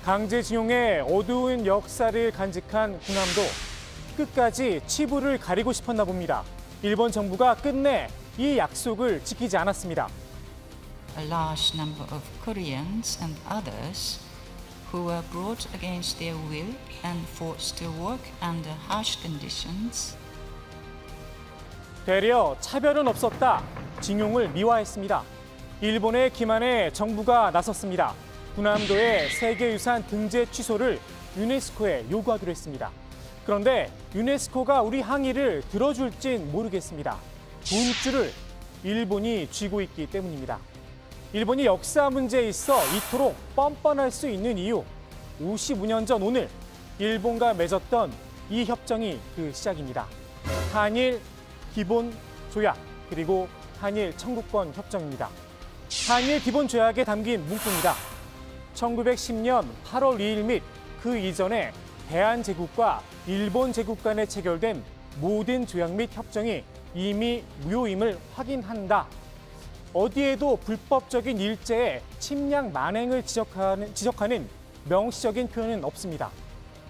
강제징용의 어두운 역사를 간직한 군함도 끝까지 치부를 가리고 싶었나 봅니다. 일본 정부가 끝내 이 약속을 지키지 않았습니다. A large number of Koreans and others who were brought against their will and forced to work under harsh conditions. 되려 차별은 없었다. 징용을 미화했습니다. 일본의 기만에 정부가 나섰습니다. 군함도의 세계유산 등재 취소를 유네스코에 요구하기로 했습니다. 그런데 유네스코가 우리 항의를 들어줄진 모르겠습니다. 돈줄을 일본이 쥐고 있기 때문입니다. 일본이 역사 문제에 있어 이토록 뻔뻔할 수 있는 이유, 55년 전 오늘 일본과 맺었던 이 협정이 그 시작입니다. 한일 기본 조약 그리고 한일 청구권 협정입니다. 한일 기본 조약에 담긴 문구입니다. 1910년 8월 2일 및 그 이전에 대한제국과 일본 제국 간에 체결된 모든 조약 및 협정이 이미 무효임을 확인한다. 어디에도 불법적인 일제의 침략 만행을 지적하는 명시적인 표현은 없습니다.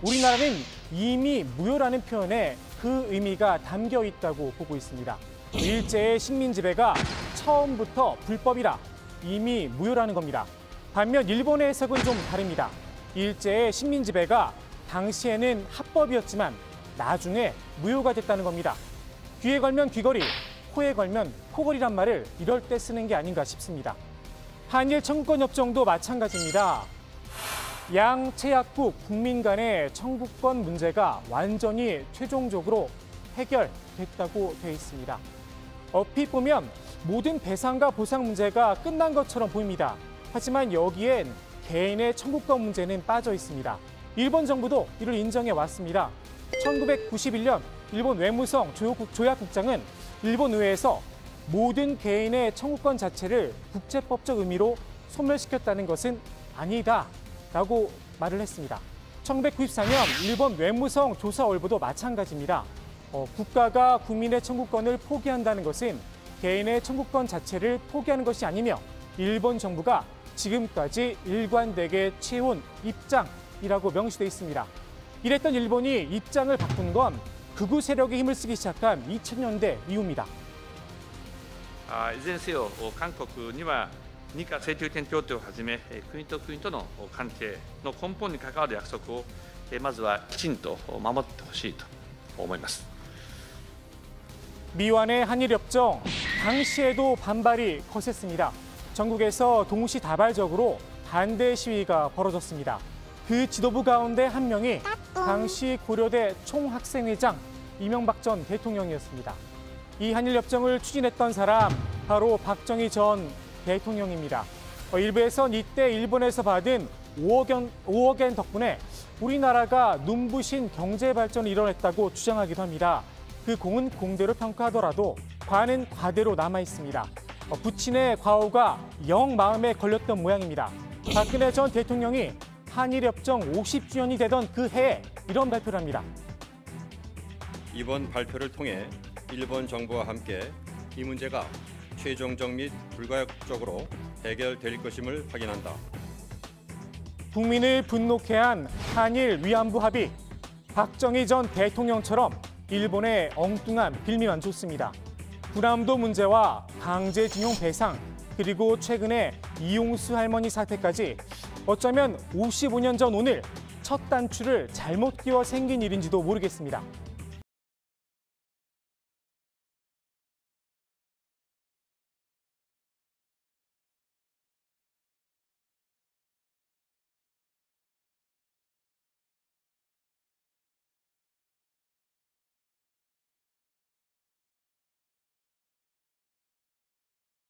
우리나라는 이미 무효라는 표현에 그 의미가 담겨 있다고 보고 있습니다. 일제의 식민 지배가 처음부터 불법이라 이미 무효라는 겁니다. 반면 일본의 해석은 좀 다릅니다. 일제의 식민 지배가 당시에는 합법이었지만 나중에 무효가 됐다는 겁니다. 귀에 걸면 귀걸이, 코에 걸면 코걸이란 말을 이럴 때 쓰는 게 아닌가 싶습니다. 한일 청구권 협정도 마찬가지입니다. 양 채약국 국민 간의 청구권 문제가 완전히 최종적으로 해결됐다고 되어 있습니다. 얼핏 보면 모든 배상과 보상 문제가 끝난 것처럼 보입니다. 하지만 여기엔 개인의 청구권 문제는 빠져 있습니다. 일본 정부도 이를 인정해 왔습니다. 1991년 일본 외무성 조약국장은 일본 의회에서 모든 개인의 청구권 자체를 국제법적 의미로 소멸시켰다는 것은 아니다 라고 말을 했습니다. 1994년 일본 외무성 조사월보도 마찬가지입니다. 국가가 국민의 청구권을 포기한다는 것은 개인의 청구권 자체를 포기하는 것이 아니며 일본 정부가 지금까지 일관되게 취해온 입장이라고 명시돼 있습니다. 이랬던 일본이 입장을 바꾼 건 극우 세력이 힘을 쓰기 시작한 2000년대 이후입니다. いずれにせよ韓国には日韓請求権協定をはじめ国と国との関係の根本に関わる約束をまずはきちんと守ってほしいと思います。 미완의 한일협정, 당시에도 반발이 거셌습니다. 전국에서 동시다발적으로 반대 시위가 벌어졌습니다. 그 지도부 가운데 한 명이 당시 고려대 총학생회장 이명박 전 대통령이었습니다. 이 한일협정을 추진했던 사람 바로 박정희 전 대통령입니다. 일부에선 이때 일본에서 받은 5억 엔 덕분에 우리나라가 눈부신 경제 발전을 이뤄냈다고 주장하기도 합니다. 그 공은 공대로 평가하더라도 과는 과대로 남아 있습니다. 부친의 과오가 영 마음에 걸렸던 모양입니다. 박근혜 전 대통령이 한일협정 50주년이 되던 그 해에 이런 발표를 합니다. 이번 발표를 통해 일본 정부와 함께 이 문제가 최종적 및 불가역적으로 해결될 것임을 확인한다. 국민을 분노케 한 한일 위안부 합의. 박정희 전 대통령처럼 일본의 엉뚱한 빌미만 좋습니다. 군함도 문제와 강제징용 배상, 그리고 최근에 이용수 할머니 사태까지 어쩌면 55년 전 오늘 첫 단추를 잘못 끼워 생긴 일인지도 모르겠습니다.